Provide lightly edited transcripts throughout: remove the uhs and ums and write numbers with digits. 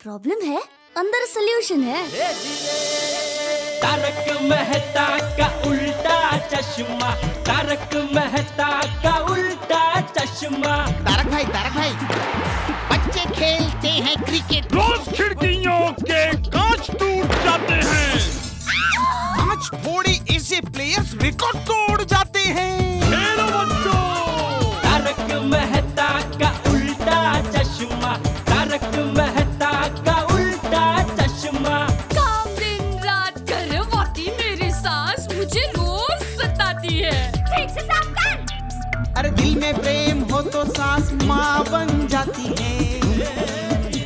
Problem है, अंदर solution है। तारक मेहता का उल्टा चश्मा, तारक मेहता का उल्टा चश्मा। तारक भाई, बच्चे खेलते हैं क्रिकेट, रोज खिड़कियों के कांच टूट जाते हैं, आज थोड़े ऐसे प्लेयर्स रिकॉर्ड तोड़ जाते हैं। खेलो बच्चों। तारक मेहता का उल्टा चश्मा, तारक मेहता का उल्टा चश्मा। काम दिन रात करवाती मेरी सास मुझे रोज सताती है। ठीक से साफ कर। अरे दिल में प्रेम हो तो सास माँ बन जाती है।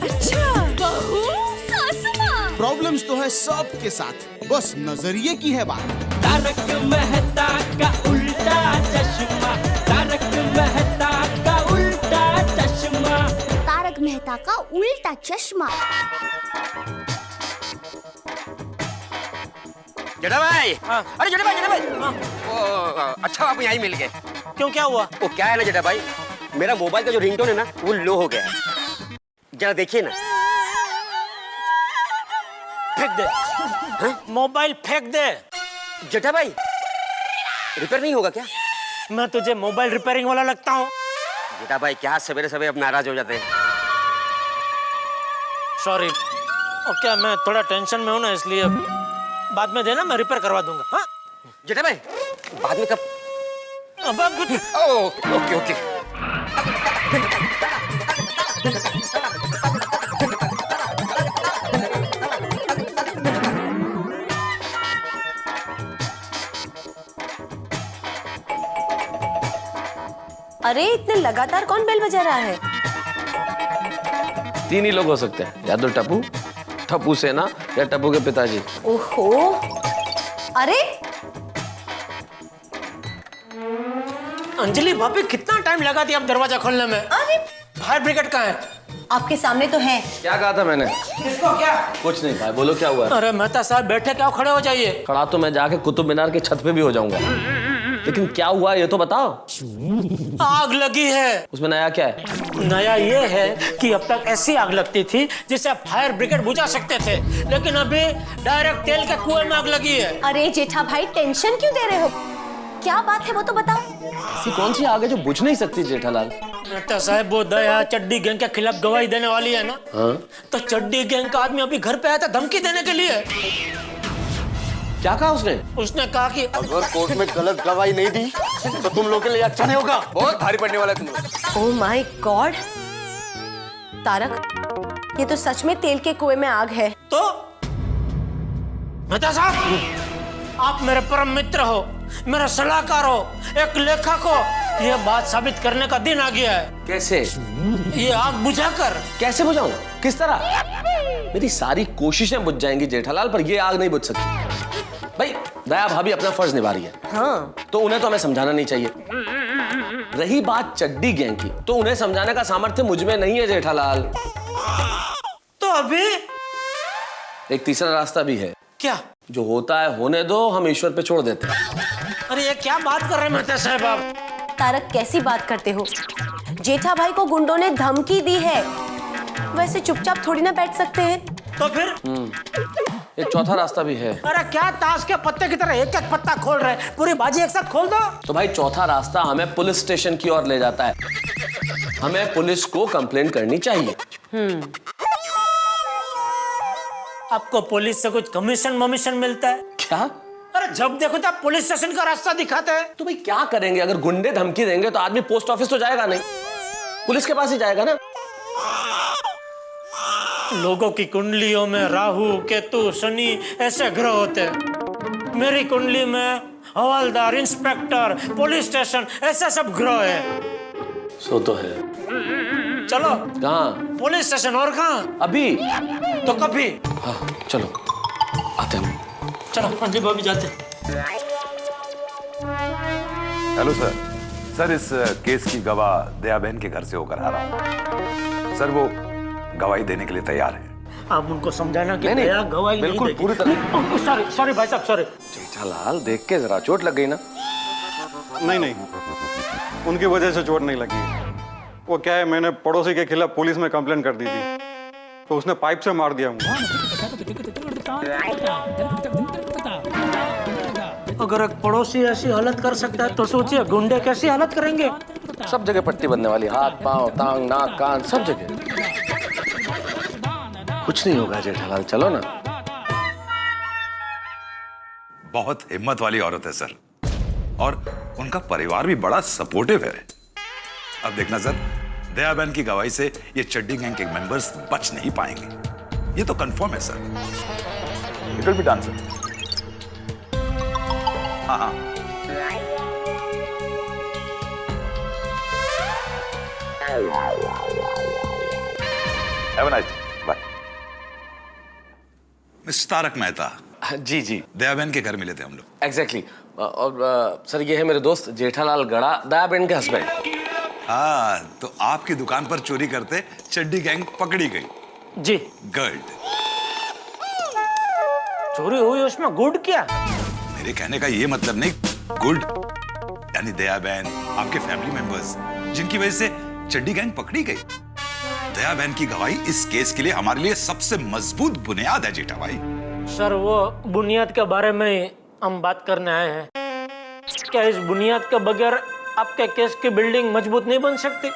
अच्छा, बहू सास माँ। प्रॉब्लम्स तो है सबके साथ, बस नजरिए की है बात। तारक मेहता का उल्टा चश्मा, तारक मेहता का उल्टा चश्मा। तारक मेहता का उल्टा चश्मा। जेठा भाई, अरे जेठा भाई, अच्छा आप यहीं मिल गए। क्यों, क्या हुआ? वो क्या है ना जेठा भाई, मेरा मोबाइल का जो रिंगटोन है ना वो लो हो गया है, जरा देखिए ना। फेंक दे। मोबाइल फेंक दे। जेठा भाई रिपेयर नहीं होगा क्या? मैं तुझे मोबाइल रिपेयरिंग वाला लगता हूँ? जेठा भाई क्या सवेरे सवेरे अब नाराज हो जाते हैं। सॉरी। ओके, मैं थोड़ा टेंशन में हूँ ना, इसलिए बाद में देना, मैं रिपेयर करवा दूंगा। हाँ जेठा भाई बाद में कब? अब ओके ओके। अरे इतने लगातार कौन बेल बजा रहा है? तीन ही लोग हो सकते हैं, या तो टप्पू, टप्पू सेना या टप्पू के पिताजी। ओहो, अरे अंजलि भाभी कितना टाइम लगा दिया आप दरवाजा खोलने में? अरे फायर ब्रिगेड कहाँ है? आपके सामने तो है। क्या कहा था मैंने? किसको क्या? कुछ नहीं भाई, बोलो क्या हुआ है? अरे मेहता साहब बैठे, क्या खड़े हो जाइए। खड़ा तो मैं जाके कुतुब मीनार की छत पे भी हो जाऊंगा, लेकिन क्या हुआ ये तो बताओ। आग लगी है। उसमें नया क्या है? नया ये है कि अब तक ऐसी आग लगती थी जिसे फायर ब्रिगेड बुझा सकते थे, लेकिन अभी डायरेक्ट तेल के कुएं में आग लगी है। अरे जेठा भाई टेंशन क्यों दे रहे हो? क्या बात है वो तो बताओ। ऐसी कौन सी आग है जो बुझ नहीं सकती जेठालाल? मेहता साहब वो दया चड्डी गैंग के खिलाफ गवाही देने वाली है ना। हाँ? तो चड्डी गैंग का आदमी अभी घर पे आया था धमकी देने के लिए। क्या कहा उसने? उसने कहा कि अगर कोर्ट में गलत गवाही नहीं दी तो तुम लोग के लिए अच्छा नहीं होगा, बहुत भारी पड़ने वाला है तुम लोग। ओह माय गॉड, तारक ये तो सच में तेल के कुएं में आग है। तो मेहता साहब आप मेरे परम मित्र हो, मेरा सलाहकार हो, एक लेखक हो, ये बात साबित करने का दिन आ गया है। कैसे? ये आग बुझाकर। कैसे बुझाऊं? किस तरह? मेरी सारी कोशिशें बुझ जाएंगी जेठालाल, पर ये आग नहीं बुझ सकती। भाई दया भाभी अपना फर्ज निभा रही है, हाँ तो उन्हें तो हमें समझाना नहीं चाहिए। रही बात चड्डी गैंग की, तो उन्हें समझाने का सामर्थ्य मुझ में नहीं है जेठालाल। तो अभी एक तीसरा रास्ता भी है। क्या? जो होता है होने दो, हम ईश्वर पे छोड़ देते हैं। अरे ये क्या बात कर रहे हैं मेहता साहब आप? तारक कैसी बात करते हो? जेठा भाई को गुंडों ने धमकी दी है, वैसे चुपचाप थोड़ी ना बैठ सकते हैं। तो फिर? एक चौथा रास्ता भी है। अरे क्या ताश के पत्ते की तरह एक एक पत्ता खोल रहे हैं? पूरी बाजी एक साथ खोल दो। तो भाई चौथा रास्ता हमें पुलिस स्टेशन की ओर ले जाता है। हमें पुलिस को कंप्लेंट करनी चाहिए। आपको पुलिस से कुछ कमीशन मिलता है क्या? अरे जब देखो तब पुलिस स्टेशन का रास्ता दिखाते हैं। तो भाई क्या करेंगे? अगर गुंडे धमकी देंगे तो आदमी पोस्ट ऑफिस तो जाएगा नहीं, पुलिस के पास ही जाएगा ना। लोगों की कुंडलियों में राहु केतु शनि ऐसे ग्रह होते हैं। मेरी कुंडली में हवलदार, इंस्पेक्टर, पुलिस स्टेशन ऐसे सब ग्रह है। सो तो है। चलो कहाँ? Police station. और कहाँ? अभी तो कभी। हाँ चलो आते हैं। चलो अंजलि भाभी जाते। हेलो सर, इस केस की गवाह दया बहन के घर से होकर आ रहा हूँ। सर वो गवाही देने के लिए तैयार है। आप उनको समझाना कि नहीं, दया गवाही नहीं बिल्कुल देगी। पूरी तरह। सॉरी भाई साहब, सॉरी। जेठालाल देख के जरा चोट लग गई ना? नहीं, उनकी वजह से चोट नहीं लगी। वो क्या है, मैंने पड़ोसी के खिलाफ पुलिस में कंप्लेंट कर दी थी, तो उसने पाइप से मार दिया मुझे। अगर एक पड़ोसी ऐसी हालत कर सकता है तो सोचिए गुंडे कैसी हालत करेंगे। सब जगह पट्टी बंधने वाली, हाथ पांव टांग नाक कान सब जगह। कुछ नहीं होगा जेठालाल, चलो ना। बहुत हिम्मत वाली औरत है सर, और उनका परिवार भी बड़ा सपोर्टिव है। अब देखना सर, दया बहन की गवाही से ये चड्डी गैंग के मेंबर्स बच नहीं पाएंगे, ये तो कंफर्म है sir. It will be done sir. हाँ हाँ, have a nice day, bye. Mister Tarak Mehta, जी जी, दया बहन के घर मिले थे हम लोग। एग्जैक्टली। और सर ये है मेरे दोस्त जेठालाल गड़ा, दया बहन के हस्बैंड। हाँ, तो आपकी दुकान पर चोरी करते चड्डी गैंग पकड़ी गई। जी। गुड। चोरी हुई उसमें गुड क्या? मेरे कहने का ये मतलब नहीं, गुड यानी दया बहन, आपके फैमिली मेंबर्स, जिनकी वजह से चड्डी गैंग पकड़ी गई। दया बहन की गवाही इस केस के लिए हमारे लिए सबसे मजबूत बुनियाद है जेठा भाई। सर वो बुनियाद के बारे में हम बात करने आए हैं। क्या इस बुनियाद के बगैर आपके केस की बिल्डिंग मजबूत नहीं बन सकती?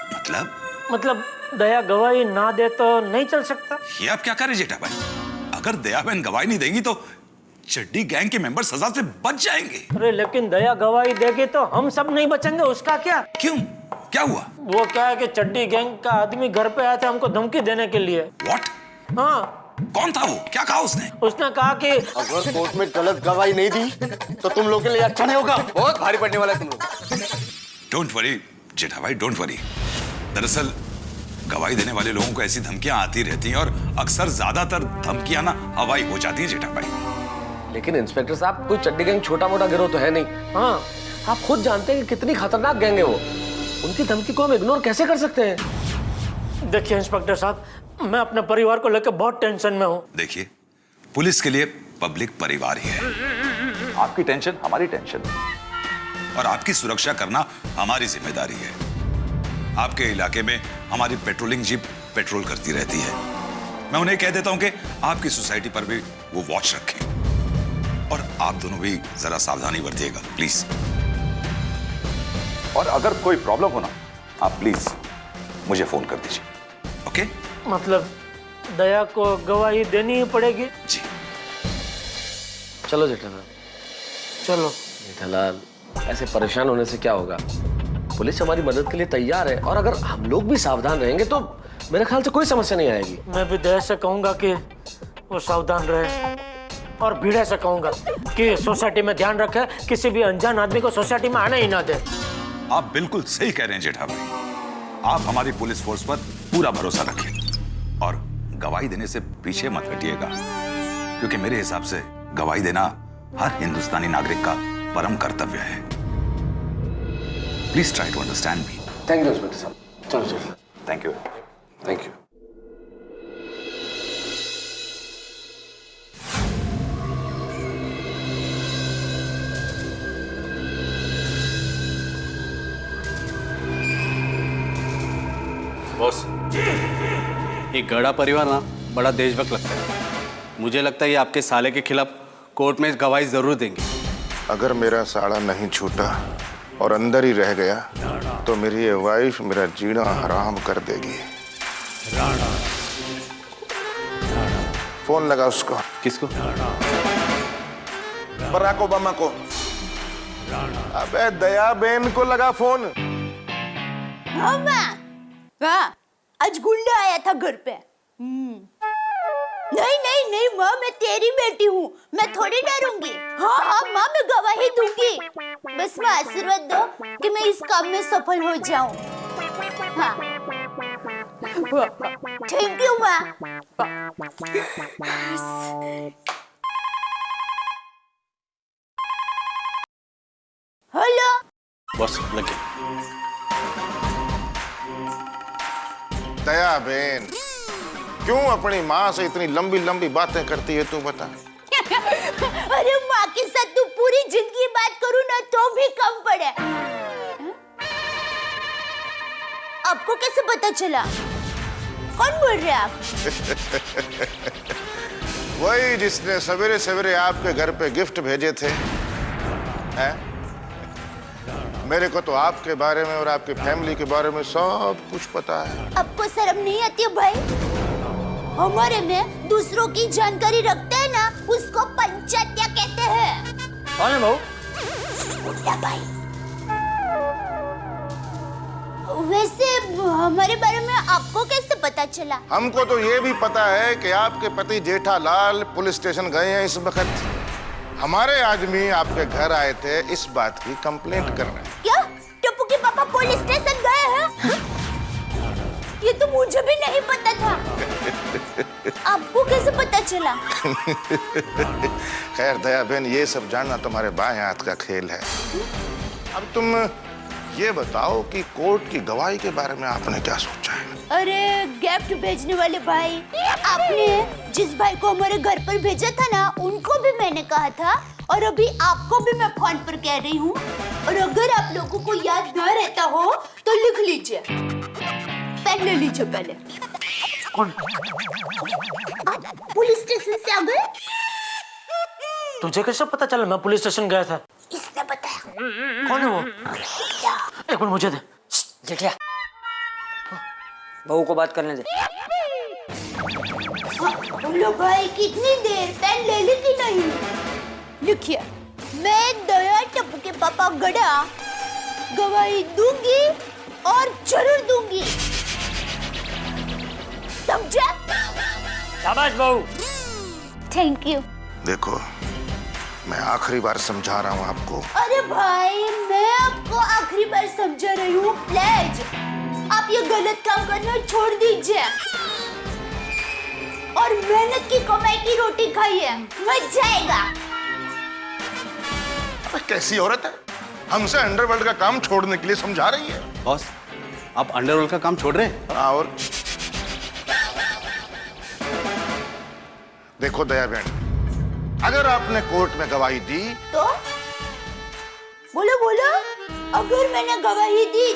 मतलब दया गवाही ना दे तो नहीं चल सकता? ये आप क्या करें जेठा भाई, अगर दया बहन गवाही नहीं देंगी तो चड्डी गैंग के मेंबर सजा से बच जाएंगे। अरे लेकिन दया गवाही देगी तो हम सब नहीं बचेंगे, उसका क्या? क्यों, क्या हुआ? वो क्या है कि चड्डी गैंग का आदमी घर पे आया था हमको धमकी देने के लिए। What? हाँ। कौन था वो, क्या कहा उसने? उसने कहा कि अगर कोर्ट में गलत गवाही नहीं दी तो तुम लोग के लिए अच्छा नहीं होगा, बहुत भारी पड़ने वाला है तुम लोग। डोंट वरी जेठा भाई, डोंट वरी। दरअसल गवाही देने वाले लोगों को ऐसी धमकियां आती रहती हैं, और अक्सर ज्यादातर धमकियां ना हवाई हो जाती हैं जेठा भाई। लेकिन इंस्पेक्टर साहब, कोई चड्डी गैंग छोटा मोटा गिरोह तो है नहीं। हाँ, आप खुद जानते हैं कि कितनी खतरनाक गैंग है वो। उनकी धमकी को हम इग्नोर कैसे कर सकते हैं? देखिए इंस्पेक्टर साहब, मैं अपने परिवार को लेकर बहुत टेंशन में हूँ। देखिए, पुलिस के लिए पब्लिक परिवार ही है। आपकी टेंशन हमारी टेंशन है, और आपकी सुरक्षा करना हमारी जिम्मेदारी है। आपके इलाके में हमारी पेट्रोलिंग जीप पेट्रोल करती रहती है। मैं उन्हें कह देता हूं कि आपकी सोसाइटी पर भी वो वॉच रखें, और आप दोनों भी जरा सावधानी बरतिएगा प्लीज। और अगर कोई प्रॉब्लम हो ना, आप प्लीज मुझे फोन कर दीजिए, ओके? मतलब दया को गवाही देनी ही पड़ेगी? जी। चलो जेठालाल, चलो। जेठालाल, ऐसे परेशान होने से क्या होगा? पुलिस हमारी मदद के लिए तैयार है, और अगर हम लोग भी सावधान रहेंगे तो मेरे ख्याल से कोई समस्या नहीं आएगी। मैं भी दया से कहूंगा कि वो सावधान रहे, और भीड़े से कहूंगा कि सोसाइटी में ध्यान रखे, किसी भी अनजान आदमी को सोसाइटी में आने ही ना दे। आप बिल्कुल सही कह रहे हैं जेठा भाई। आप हमारी पुलिस फोर्स पर पूरा भरोसा रखें, और गवाही देने से पीछे मत हटिएगा, क्योंकि मेरे हिसाब से गवाही देना हर हिंदुस्तानी नागरिक का परम कर्तव्य है। Please try to understand me. Thank you inspector साहब। चलो चलो। Thank you. Thank you. Boss, ये गड़ा परिवार ना बड़ा देशभक्त लगता है। मुझे लगता है ये आपके साले के खिलाफ कोर्ट में गवाही जरूर देंगे। अगर मेरा साड़ा नहीं छूटा और अंदर ही रह गया तो मेरी ये वाइफ मेरा जीना हराम कर देगी। फोन लगा उसको। किसको? बराक ओबामा को। अबे दया बेन को लगा फोन। हाँ माँ, हाँ, आज गुंडा आया था घर पे। नहीं नहीं नहीं माँ, मैं तेरी बेटी हूँ, मैं थोड़ी डरूंगी। हाँ हाँ माँ, मैं गवाही दूंगी। बस माँ आशीर्वाद दो कि मैं इस काम में सफल हो जाऊँ। हाँ, थैंक यू माँ। हेलो बॉस, लग गया। दया बेन, क्यों अपनी माँ से इतनी लंबी लंबी बातें करती है तू बता। अरे माँ के साथ तू पूरी जिंदगी बात करूँ ना तो भी कम पड़े। आपको कैसे पता चला? कौन बोल रहे हैं आप? वही जिसने सवेरे सवेरे आपके घर पे गिफ्ट भेजे थे, हैं? मेरे को तो आपके बारे में और आपकी फैमिली के बारे में सब कुछ पता है। आपको शर्म नहीं आती है भाई? हमारे में दूसरों की जानकारी रखते हैं ना, उसको पंचायतिया कहते हैं। कौन है बहू? बुड्ढा भाई। वैसे हमारे बारे में आपको कैसे पता चला? हमको तो ये भी पता है कि आपके पति जेठालाल पुलिस स्टेशन गए हैं इस वक्त। हमारे आदमी आपके घर आए थे इस बात की कंप्लेंट करने। क्या टप्पू के पापा पुलिस स्टेशन गए हैं? ये तो मुझे भी नहीं पता था। आपको कैसे पता चला? खैर दया बहन, ये सब जानना तुम्हारे बाएं हाथ का खेल है। अब तुम ये बताओ कि कोर्ट की गवाही के बारे में आपने क्या सोचा है? अरे गिफ्ट भेजने वाले भाई, आपने जिस भाई को हमारे घर पर भेजा था ना, उनको भी मैंने कहा था और अभी आपको भी मैं फोन पर कह रही हूँ। और अगर आप लोगों को याद न रहता हो तो लिख लीजिए, पेन ले लीजिए पहले। कौन? आप पुलिस स्टेशन से आ गए? तुझे कैसे पता चला मैं पुलिस स्टेशन गया था? इसने बताया। कौन है वो? एक मिनट मुझे दे। जेठिया, बहू को बात करने दे। बोलो भाई, कितनी देर? पेन ले ली कि नहीं? लिखिए, मैं दया टप्पू के पापा गड़ा गवाही दूंगी और जरूर दूंगी। समझा? शाबाश बहू। Thank you. देखो, मैं आखिरी बार समझा रहा हूँ आपको। अरे भाई, मैं आपको आखिरी बार समझा रही हूँ। प्लीज आप ये गलत काम करना छोड़ दीजिए और मेहनत की कमाई की रोटी खाइए, मजा आएगा। कैसी औरत है, हमसे अंडरवर्ल्ड का काम छोड़ने के लिए समझा रही है। बॉस, आप अंडरवर्ल्ड का काम छोड़ रहे हैं? हाँ, और देखो दया बहन, अगर आपने कोर्ट में गवाही दी तो बोलो बोलो, अगर मैंने गवाही दी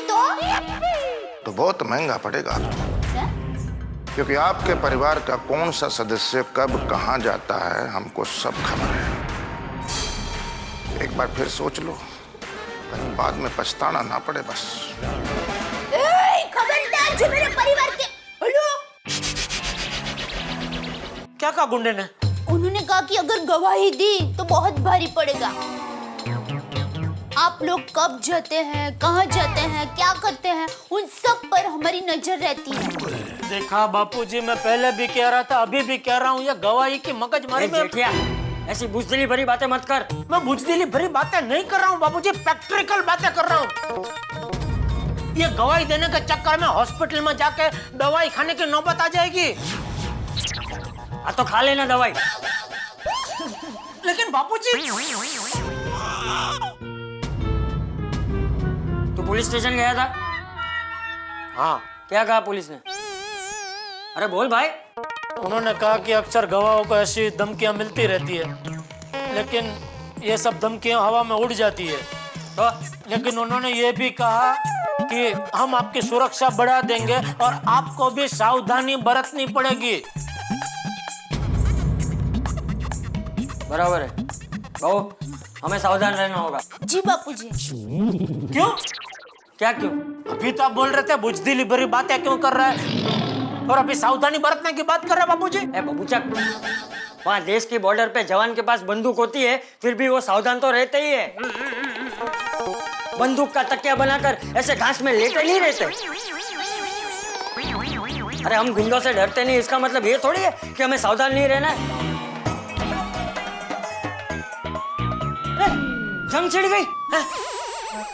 तो बहुत महंगा पड़ेगा आपको। क्योंकि आपके परिवार का कौन सा सदस्य कब कहाँ जाता है हमको सब खबर है। एक बार फिर सोच लो, कहीं बाद में पछताना ना पड़े बस। खबरदार जो मेरे परिवार के। हेलो, क्या कहा गुंडे ने? उन्होंने कहा कि अगर गवाही दी तो बहुत भारी पड़ेगा। आप लोग कब जाते हैं, कहाँ जाते हैं, क्या करते हैं, उन सब पर हमारी नजर रहती है। देखा बापूजी, मैं पहले भी कह रहा था, अभी भी कह रहा हूँ, ये गवाही की मगजमारी में। जेठिया, ऐसी बुजदिली भरी बातें मत कर। मैं बुजदिली भरी बातें नहीं कर रहा हूँ बापूजी, प्रैक्टिकल बातें कर रहा हूँ। ये गवाही देने के चक्कर में हॉस्पिटल में जाके दवाई खाने की नौबत आ जाएगी। तो खा लेना दवाई। लेकिन बापूजी, तू पुलिस स्टेशन गया था? हाँ। क्या कहा पुलिस ने? अरे बोल भाई। उन्होंने कहा कि अक्सर गवाहों को ऐसी धमकियां मिलती रहती है, लेकिन ये सब धमकियां हवा में उड़ जाती है। तो लेकिन उन्होंने ये भी कहा कि हम आपकी सुरक्षा बढ़ा देंगे और आपको भी सावधानी बरतनी पड़ेगी। बराबर है बहू, हमें सावधान रहना होगा। जी बापूजी। क्यों? क्या क्यों? अभी तो आप बोल रहे थे बुजदिली भरी बातें क्यों कर रहा है, और अभी सावधानी बरतने की बात कर रहे हैं बापूजी। बबूचक, वहाँ देश की बॉर्डर पे जवान के पास बंदूक होती है, फिर भी वो सावधान तो रहते ही है। बंदूक का तकिया बनाकर ऐसे घास में लेटे नहीं रहते। अरे हम गुंडों से डरते नहीं, इसका मतलब ये थोड़ी है कि हमें सावधान नहीं रहना है। जंग छिड़ गई है?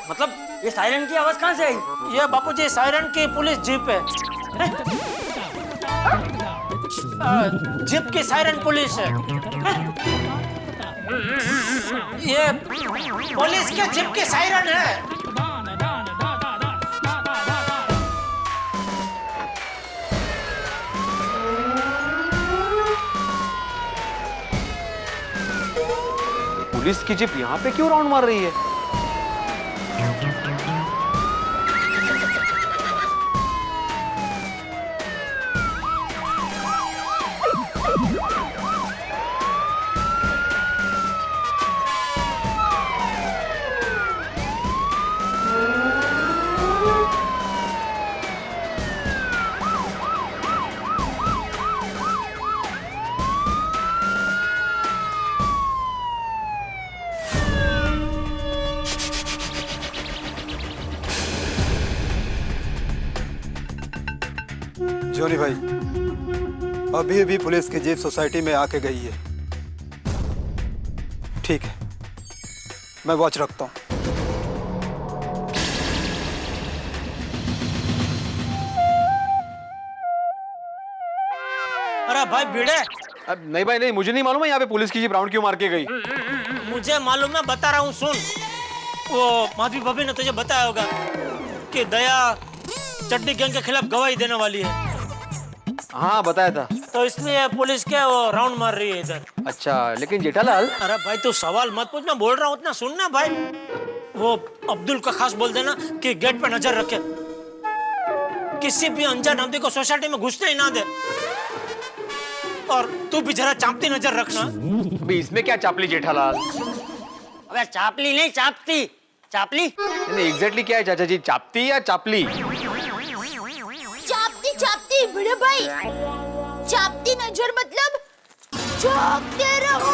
मतलब ये सायरन की आवाज कहाँ से आई? ये बापूजी सायरन की पुलिस जीप है। जीप की सायरन पुलिस है। ये पुलिस के जीप की सायरन है। पुलिस की जीप यहाँ पे क्यों राउंड मार रही है? जोनी भाई, अभी अभी पुलिस की जीप सोसाइटी में आके गई है। ठीक है, मैं वॉच रखता हूँ। अरे भाई भिड़े। अब नहीं भाई नहीं, मुझे नहीं मालूम है यहाँ पे पुलिस की जीप राउंड क्यों मार के गई। मुझे मालूम है, बता रहा हूँ सुन। वो माधवी भाभी ने तुझे बताया होगा कि दया चड्डी गैंग के खिलाफ गवाही देने वाली है। हाँ बताया था। तो इसलिए पुलिस क्या वो राउंड मार रही है इधर। अच्छा, लेकिन जेठालाल। अरे भाई तू सवाल मत पूछ, मैं बोल रहा हूँ उतना सुनना भाई। वो अब्दुल का खास बोल देना कि गेट पे नजर रखे, किसी भी अनजान आदमी को सोसाइटी में घुसने ही ना दे। और तू भी जरा चापती नजर रखना। अभी इसमें क्या चापली जेठालाल? अबे चापली नहीं, चापती। चापली नहीं, एग्जैक्टली क्या है चाचा जी, चापती या चापली? चापती चापती बड़े भाई, चापती नजर मतलब झांकते रहो।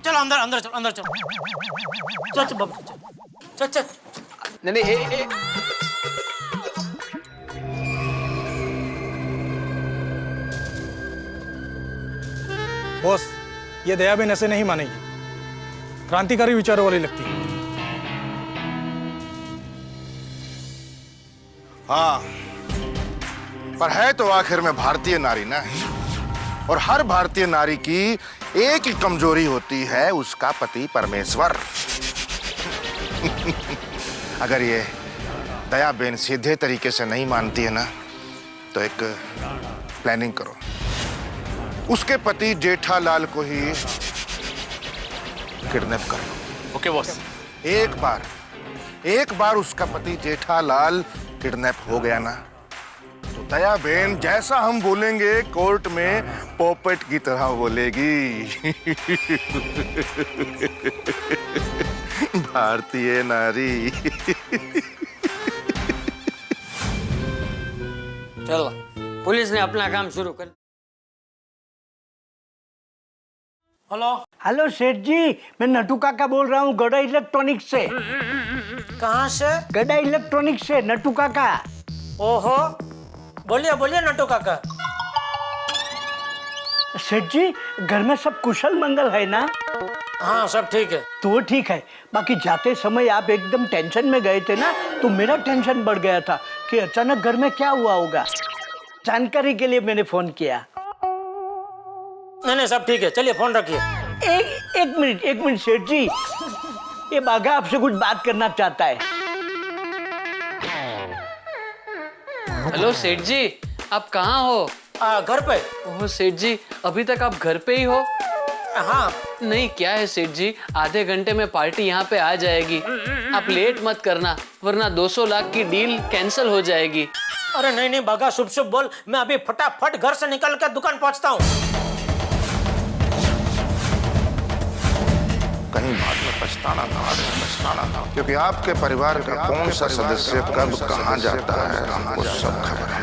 चलो अंदर अंदर चल, अंदर चल। चल चल बाबू, चल चल। नहीं नहीं, बॉस, ये दया भी ऐसे नहीं मानेगी, क्रांतिकारी विचारों वाली लगती है। हाँ, पर है तो आखिर में भारतीय नारी ना, और हर भारतीय नारी की एक ही कमजोरी होती है, उसका पति परमेश्वर। अगर ये दया बेन सीधे तरीके से नहीं मानती है ना, तो एक प्लानिंग करो, उसके पति जेठालाल को ही किडनैप कर लो। Okay boss. एक बार उसका पति जेठालाल किडनैप हो गया ना, तो दया बेन जैसा हम बोलेंगे कोर्ट में पोपट की तरह बोलेगी। भारतीय नारी। चलो, पुलिस ने अपना काम शुरू कर। हेलो हेलो सेठ जी, मैं नटू काका बोल रहा हूँ गड़ा इलेक्ट्रॉनिक्स से। कहाँ से? गड़ा इलेक्ट्रॉनिक्स से, नटू काका। ओहो, बोलिए बोलिए नटू काका। सेठ जी, घर में सब कुशल मंगल है ना? हाँ सब ठीक है। तो ठीक है, बाकी जाते समय आप एकदम टेंशन में गए थे ना, तो मेरा टेंशन बढ़ गया था कि अचानक घर में क्या हुआ होगा। जानकारी के लिए मैंने फोन किया। नहीं सब ठीक है, चलिए फोन रखिए। एक मिनट सेठ जी, ये बाघा आपसे कुछ बात करना चाहता है। हेलो सेठ जी, आप कहाँ हो? घर पे। ओह सेठ जी, अभी तक आप घर पे ही हो? हाँ। नहीं क्या है सेठ जी, आधे घंटे में पार्टी यहाँ पे आ जाएगी, आप लेट मत करना, वरना 200 लाख की डील कैंसिल हो जाएगी। अरे नहीं बाघा, शुभ शुभ बोल, मैं अभी फटाफट घर से निकल कर दुकान पहुँचता हूँ। कहीं बाद में पछताना ना, क्योंकि आपके परिवार का कौन सा सदस्य कब कहाँ जाता है, हमको सब खबर है।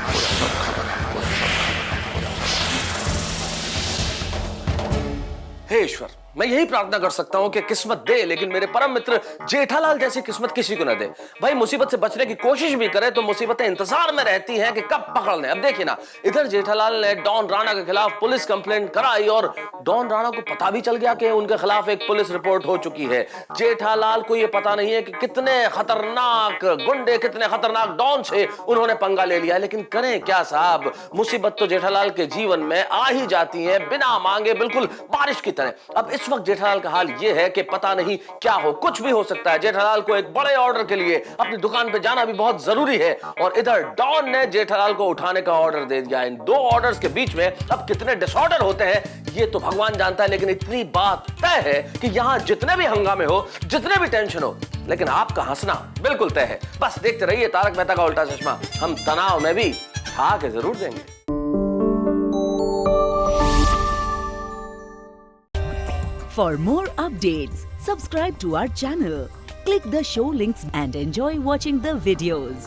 हे ईश्वर, मैं यही प्रार्थना कर सकता हूं कि किस्मत दे, लेकिन मेरे परम मित्र जेठालाल जैसी किस्मत किसी को न दे। भाई मुसीबत से बचने की कोशिश भी करे तो मुसीबतें इंतजार में रहती हैं कि कब पकड़ लें। अब देखिए ना, इधर जेठालाल ने डॉन राणा के खिलाफ पुलिस कंप्लेंट कराई और डॉन राणा को पता भी चल गया कि उनके खिलाफ एक पुलिस रिपोर्ट हो चुकी है। जेठालाल को यह पता नहीं है कि कितने खतरनाक गुंडे, कितने खतरनाक डॉन से उन्होंने पंगा ले लिया। लेकिन करें क्या साहब, मुसीबत तो जेठालाल के जीवन में आ ही जाती है बिना मांगे, बिल्कुल बारिश की तरह। अब इस वक्त जेठालाल का हाल यह है कि पता नहीं क्या हो, कुछ भी हो सकता है। जेठालाल को एक बड़े ऑर्डर के लिए अपनी दुकान पे जाना भी बहुत जरूरी है, और इधर डॉन ने जेठालाल को उठाने का ऑर्डर दे दिया। इन दो ऑर्डर्स के बीच में अब कितने डिसऑर्डर होते हैं ये तो भगवान जानता है, लेकिन इतनी बात तय है कि यहां जितने भी हंगामे हो, जितने भी टेंशन हो, लेकिन आपका हंसना बिल्कुल तय है। बस देखते रहिए तारक मेहता का उल्टा चश्मा, हम तनाव में भी ठा के जरूर देंगे। For more updates, subscribe to our channel, click the show links and enjoy watching the videos.